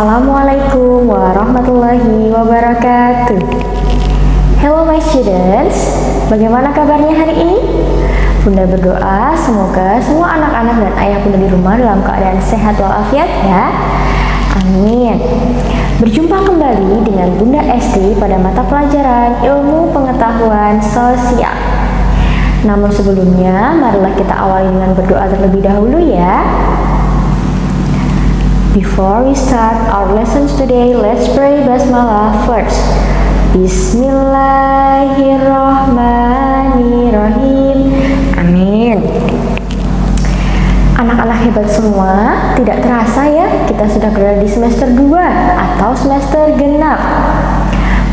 Assalamualaikum warahmatullahi wabarakatuh. Hello my students, bagaimana kabarnya hari ini? Bunda berdoa semoga semua anak-anak dan ayah bunda di rumah dalam keadaan sehat walafiat ya. Amin. Berjumpa kembali dengan Bunda SD pada mata pelajaran Ilmu Pengetahuan Sosial. Namun sebelumnya, marilah kita awali dengan berdoa terlebih dahulu ya. Before we start our lessons today, let's pray Basmalah first. Bismillahirrahmanirrahim. Amin. Anak-anak hebat semua, tidak terasa ya kita sudah berada di semester 2 atau semester genap.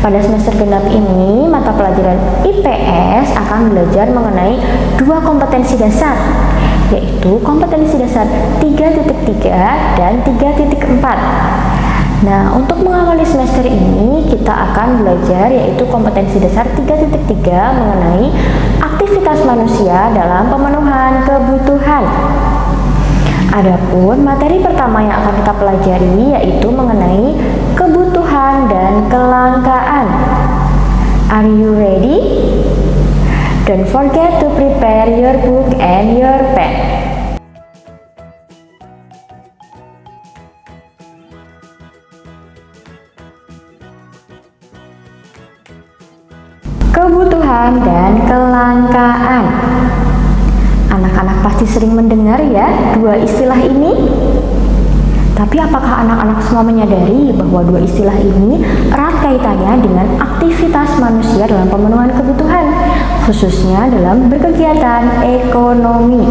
Pada semester genap ini, mata pelajaran IPS akan belajar mengenai 2 kompetensi dasar, yaitu kompetensi dasar 3.3 dan 3.4. Nah, untuk mengawali semester ini kita akan belajar yaitu kompetensi dasar 3.3 mengenai aktivitas manusia dalam pemenuhan kebutuhan. Adapun materi pertama yang akan kita pelajari yaitu mengenai kebutuhan dan kelangkaan. Are you ready? Don't forget to prepare your book and your pen. Kebutuhan dan kelangkaan. Anak-anak pasti sering mendengar ya dua istilah ini. Tapi apakah anak-anak semua menyadari bahwa dua istilah ini erat kaitannya dengan aktivitas manusia dalam pemenuhan kebutuhan, khususnya dalam berkegiatan ekonomi?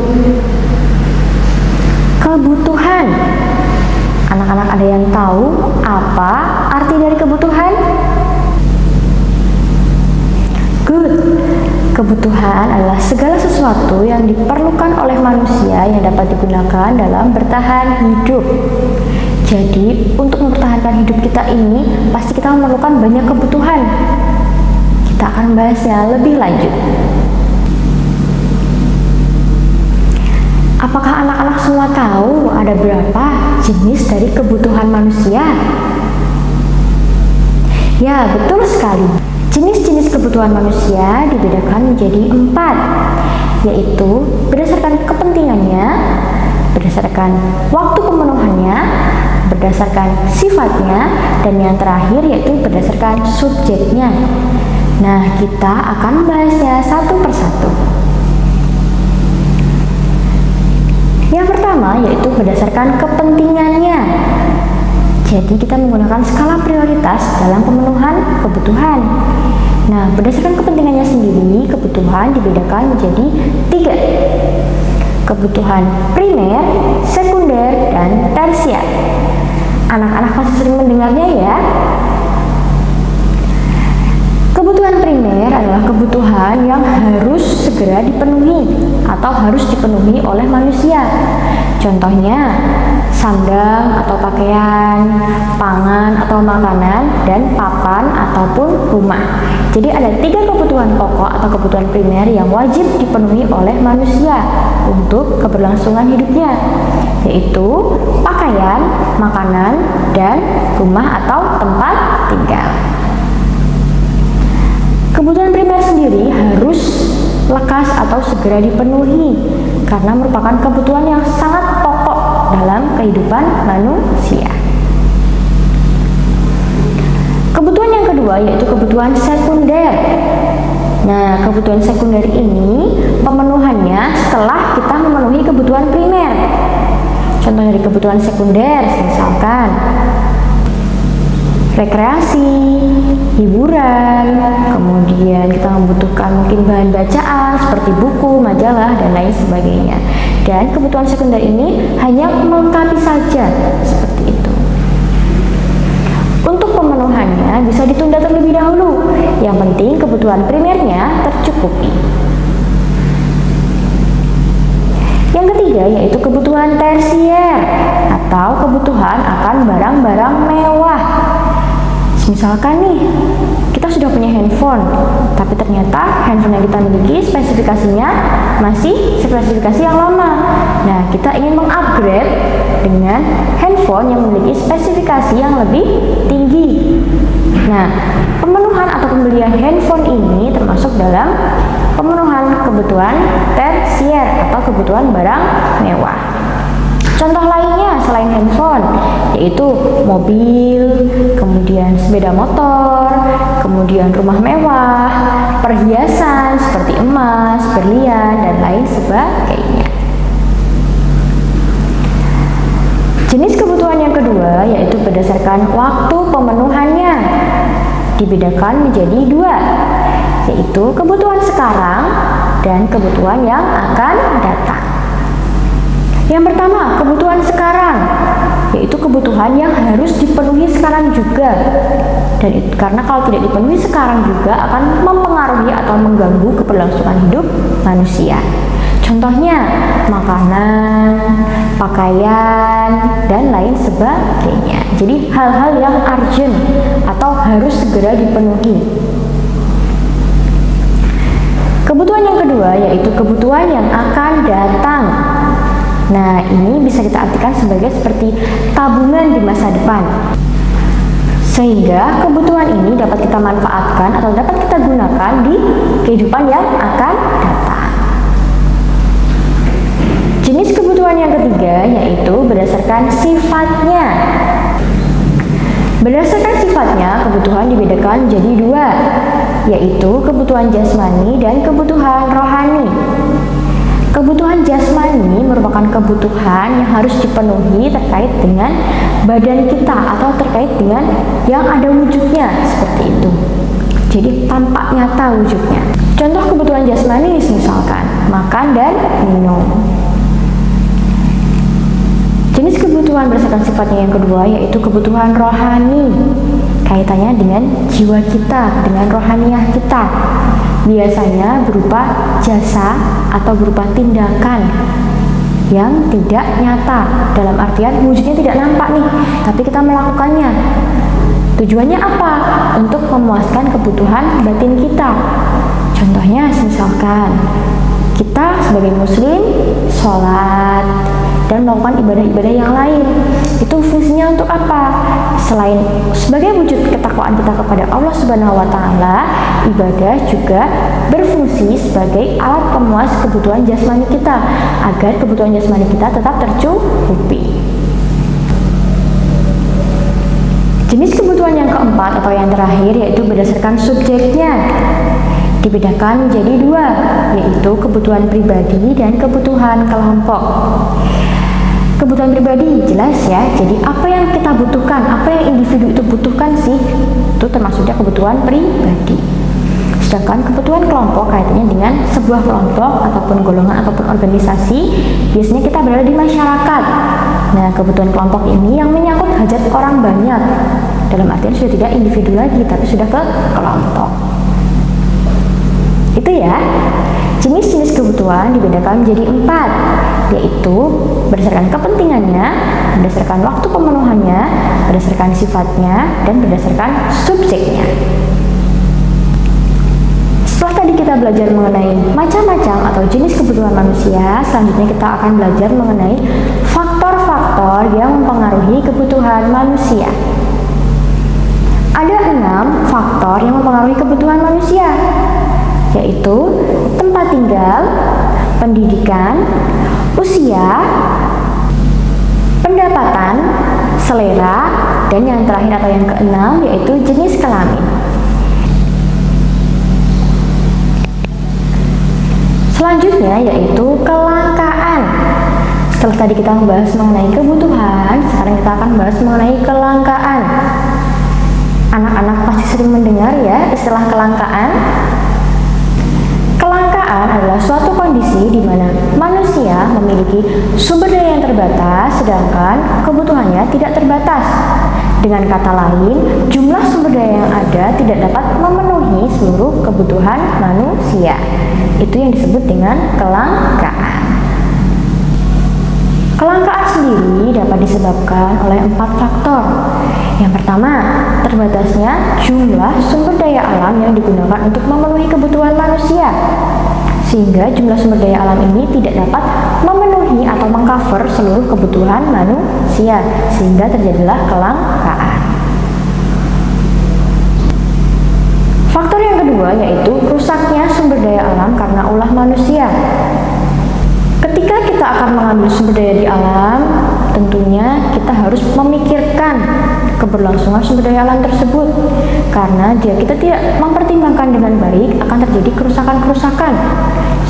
Kebutuhan. Anak-anak ada yang tahu apa arti dari kebutuhan? Good. Kebutuhan adalah segala sesuatu yang diperlukan oleh manusia yang dapat digunakan dalam bertahan hidup. Jadi, untuk mempertahankan hidup kita ini, pasti kita memerlukan banyak kebutuhan. Kita akan membahasnya lebih lanjut. Apakah anak-anak semua tahu ada berapa jenis dari kebutuhan manusia? Ya, betul sekali. Jenis-jenis kebutuhan manusia dibedakan menjadi 4, yaitu berdasarkan kepentingannya, berdasarkan waktu pemenuhannya, berdasarkan sifatnya, dan yang terakhir yaitu berdasarkan subjeknya. Nah, kita akan membahasnya satu persatu. Yang pertama yaitu berdasarkan kepentingannya. Jadi kita menggunakan skala prioritas dalam pemenuhan kebutuhan. Nah, berdasarkan kepentingannya sendiri, kebutuhan dibedakan menjadi 3. Kebutuhan primer, sekunder, dan tersier. Anak-anak pasti sering mendengarnya ya. Kebutuhan primer adalah kebutuhan yang harus segera dipenuhi atau harus dipenuhi oleh manusia. Contohnya, sandang atau pakaian, pangan atau makanan, dan papan ataupun rumah. Jadi ada 3 kebutuhan pokok atau kebutuhan primer yang wajib dipenuhi oleh manusia untuk keberlangsungan hidupnya, yaitu pakaian, makanan, dan rumah atau tempat tinggal. Kebutuhan primer sendiri harus lekas atau segera dipenuhi karena merupakan kebutuhan yang sangat pokok dalam kehidupan manusia. Kebutuhan yang kedua yaitu kebutuhan sekunder. Nah, kebutuhan sekunder ini pemenuhannya setelah kita memenuhi kebutuhan primer. Contoh dari kebutuhan sekunder misalkan rekreasi, hiburan, kemudian kita membutuhkan mungkin bahan bacaan seperti buku, majalah, dan lain sebagainya. Dan kebutuhan sekunder ini hanya melengkapi saja, seperti itu. Untuk pemenuhannya bisa ditunda terlebih dahulu. Yang penting kebutuhan primernya tercukupi. Yang ketiga yaitu kebutuhan tersier atau kebutuhan akan barang-barang mewah. Misalkan nih, kita sudah punya handphone, tapi ternyata handphone yang kita miliki spesifikasinya masih spesifikasi yang lama. Nah, kita ingin mengupgrade dengan handphone yang memiliki spesifikasi yang lebih tinggi. Nah, pemenuhan atau pembelian handphone ini termasuk dalam pemenuhan kebutuhan tersier atau kebutuhan barang mewah. Contoh lainnya selain handphone yaitu mobil, kemudian sepeda motor, kemudian rumah mewah, perhiasan seperti emas, berlian, dan lain sebagainya. Jenis kebutuhan yang kedua yaitu berdasarkan waktu pemenuhannya. Dibedakan menjadi dua, yaitu kebutuhan sekarang dan kebutuhan yang akan datang. Yang pertama, kebutuhan sekarang, yaitu kebutuhan yang harus dipenuhi sekarang juga. Dan karena kalau tidak dipenuhi sekarang juga akan mempengaruhi atau mengganggu keberlangsungan hidup manusia. Contohnya, makanan, pakaian, dan lain sebagainya. Jadi hal-hal yang urgent atau harus segera dipenuhi. Kebutuhan yang kedua yaitu kebutuhan yang akan datang. Nah, ini bisa kita artikan seperti tabungan di masa depan. Sehingga kebutuhan ini dapat kita manfaatkan atau dapat kita gunakan di kehidupan yang akan datang. Jenis kebutuhan yang ketiga yaitu berdasarkan sifatnya. Berdasarkan sifatnya, kebutuhan dibedakan menjadi dua, yaitu kebutuhan jasmani dan kebutuhan rohani. Kebutuhan jasmani merupakan kebutuhan yang harus dipenuhi terkait dengan badan kita atau terkait dengan yang ada wujudnya, seperti itu. Jadi tampak nyata wujudnya. Contoh kebutuhan jasmani misalkan makan dan minum. Jenis kebutuhan berdasarkan sifatnya yang kedua yaitu kebutuhan rohani. Kaitannya dengan jiwa kita, dengan rohaniah kita. Biasanya berupa jasa atau berupa tindakan yang tidak nyata, dalam artian wujudnya tidak nampak nih, tapi kita melakukannya. Tujuannya apa? Untuk memuaskan kebutuhan batin kita. Contohnya misalkan kita sebagai muslim sholat dan melakukan ibadah-ibadah yang lain. Itu fungsinya untuk apa? Selain sebagai wujud ketakwaan kita kepada Allah Subhanahu wa taala, ibadah juga berfungsi sebagai alat pemuas kebutuhan jasmani kita agar kebutuhan jasmani kita tetap tercukupi. Jenis kebutuhan yang keempat atau yang terakhir yaitu berdasarkan subjeknya. Dibedakan menjadi dua, yaitu kebutuhan pribadi dan kebutuhan kelompok. Kebutuhan pribadi jelas ya, jadi apa yang kita butuhkan, apa yang individu itu butuhkan sih, itu termasuknya kebutuhan pribadi. Sedangkan kebutuhan kelompok kaitannya dengan sebuah kelompok ataupun golongan ataupun organisasi, biasanya kita berada di masyarakat. Nah, kebutuhan kelompok ini yang menyangkut hajat orang banyak, dalam artian sudah tidak individu lagi, tapi sudah ke kelompok. Itu ya. Jenis-jenis kebutuhan dibedakan menjadi 4, yaitu berdasarkan kepentingannya, berdasarkan waktu pemenuhannya, berdasarkan sifatnya, dan berdasarkan subjeknya. Setelah tadi kita belajar mengenai macam-macam atau jenis kebutuhan manusia, selanjutnya kita akan belajar mengenai faktor-faktor yang mempengaruhi kebutuhan manusia. Ada 6 faktor yang mempengaruhi kebutuhan manusia, yaitu tempat tinggal, pendidikan, usia, pendapatan, selera, dan yang terakhir atau yang keenam yaitu jenis kelamin. Selanjutnya yaitu kelangkaan. Setelah tadi kita membahas mengenai kebutuhan, sekarang kita akan membahas mengenai kelangkaan. Anak-anak pasti sering mendengar ya istilah kelangkaan. Kelangkaan adalah suatu kondisi di mana manusia memiliki sumber daya yang terbatas, sedangkan kebutuhannya tidak terbatas. Dengan kata lain, jumlah sumber daya yang ada tidak dapat memenuhi seluruh kebutuhan manusia. Itu yang disebut dengan kelangkaan. Kelangkaan sendiri dapat disebabkan oleh 4 faktor. Yang pertama, terbatasnya jumlah sumber daya alam yang digunakan untuk memenuhi kebutuhan manusia. sehingga jumlah sumber daya alam ini tidak dapat memenuhi atau mengcover seluruh kebutuhan manusia, sehingga terjadilah kelangkaan. Faktor yang kedua yaitu rusaknya sumber daya alam karena ulah manusia. Ketika kita akan mengambil sumber daya di alam, tentunya kita harus memikirkan keberlangsungan sumber daya alam tersebut, karena jika kita tidak mempertimbangkan dengan baik akan terjadi kerusakan-kerusakan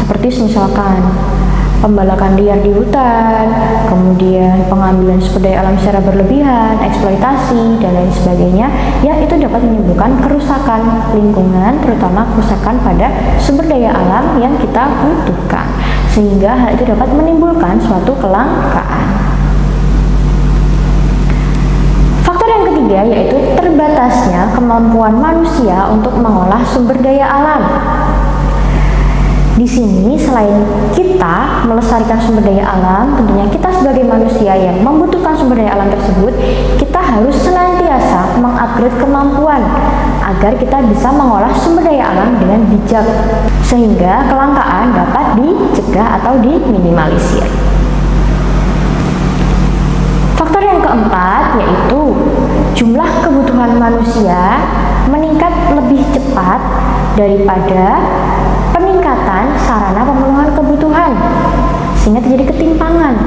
seperti misalkan pembalakan liar di hutan, kemudian pengambilan sumber daya alam secara berlebihan, eksploitasi, dan lain sebagainya, yang itu dapat menimbulkan kerusakan lingkungan, terutama kerusakan pada sumber daya alam yang kita butuhkan, sehingga hal itu dapat menimbulkan suatu kelangkaan. Faktor yang ketiga yaitu terbatasnya kemampuan manusia untuk mengolah sumber daya alam. Di sini selain kita melestarikan sumber daya alam, tentunya kita sebagai manusia yang membutuhkan sumber daya alam tersebut, kita harus senantiasa mengupgrade kemampuan agar kita bisa mengolah sumber daya alam dengan bijak, sehingga kelangkaan dapat dicegah atau diminimalisir. Faktor yang keempat yaitu jumlah kebutuhan manusia meningkat lebih cepat daripada peningkatan sarana pemenuhan kebutuhan, sehingga terjadi ketimpangan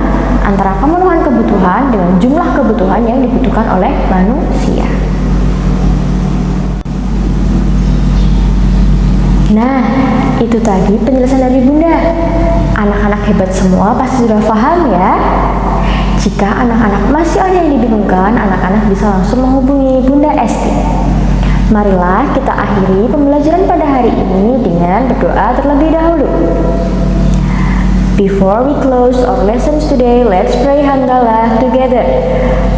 antara pemenuhan kebutuhan dengan jumlah kebutuhan yang dibutuhkan oleh manusia. Nah, itu tadi penjelasan dari Bunda. Anak-anak hebat semua pasti sudah paham ya. Jika anak-anak masih ada yang dibingungkan, anak-anak bisa langsung menghubungi Bunda Esti. Marilah kita akhiri pembelajaran pada hari ini dengan berdoa terlebih dahulu. Before we close our lessons today, let's pray hamdalah together.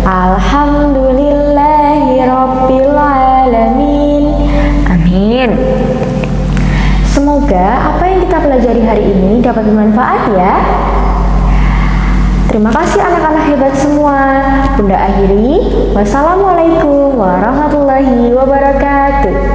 Alhamdulillahirabbil alamin. Amin. Semoga apa yang kita pelajari hari ini dapat bermanfaat ya. Terima kasih anak-anak hebat semua. Bunda akhiri. Wassalamualaikum warahmatullahi wabarakatuh.